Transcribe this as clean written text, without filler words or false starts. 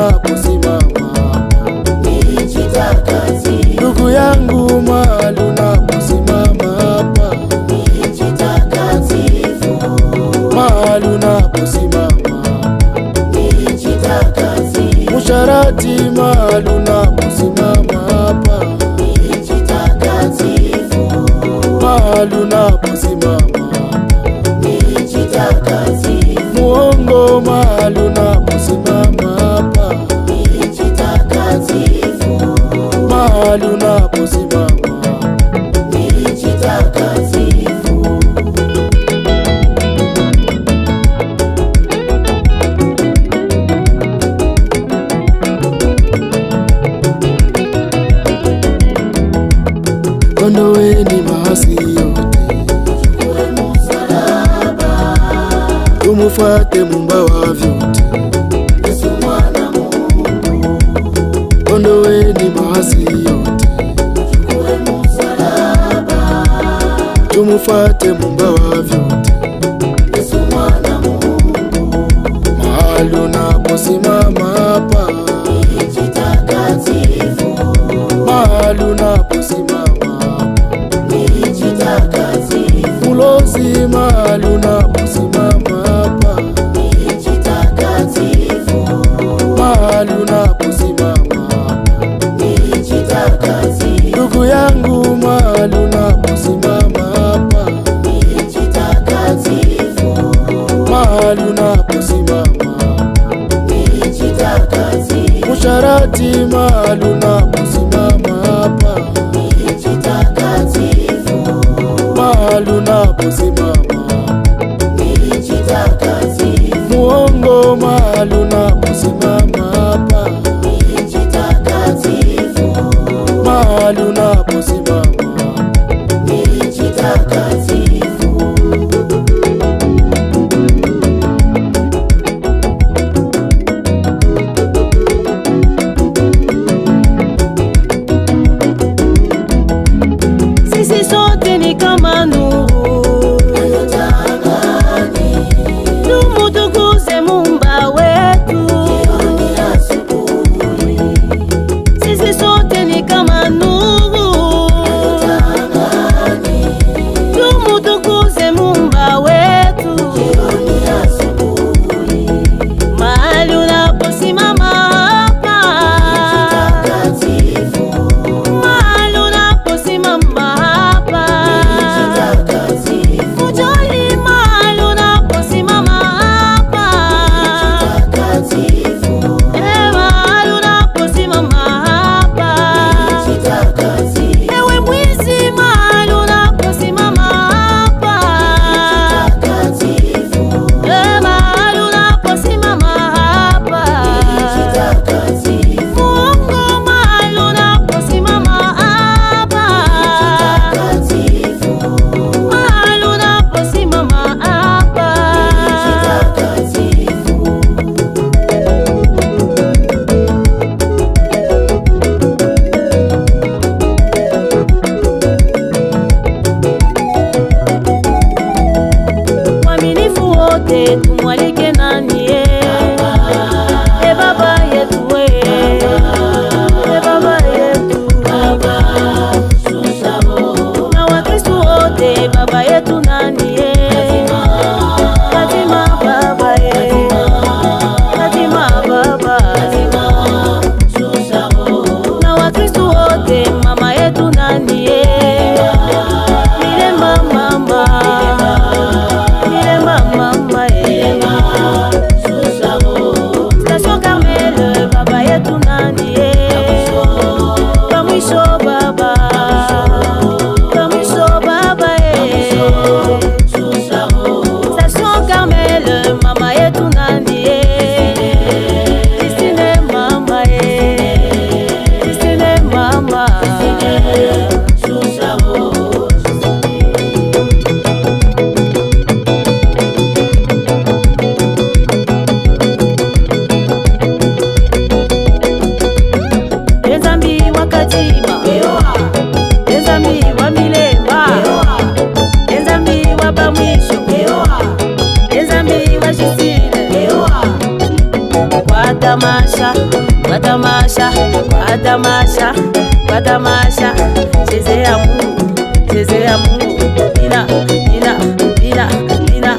unaposimama ndugu yangu, mahali unaposimama hapa mahali unaposimama musharati, mahali unaposimama hapa mahali unaposimama muongo, mahali unaposimama hapa mahali unaposimama ondoweni maasi yote, tumufuate Muumba wa vyote. Ondoweni maasi yote, tumufuate Muumba wa vyote. Mahali unaposimama hapa mahali unaposimama mulozi, mahali unaposimama hapa mahali unaposimama ndugu yangu, mahali unaposimama hapa mahali unaposimama musharati, mahali unaposimama hapa mahali unaposimama muongo, mahali unaposimama hapa mahali unaposimama sisi sote ni kama nuru, tumutukuze Muumba kwa tamasha, kwa tamasha, kwa tamasha, kwa tamasha. Chezea Mungu, chezea Mungu, ina, ina, ina, ina.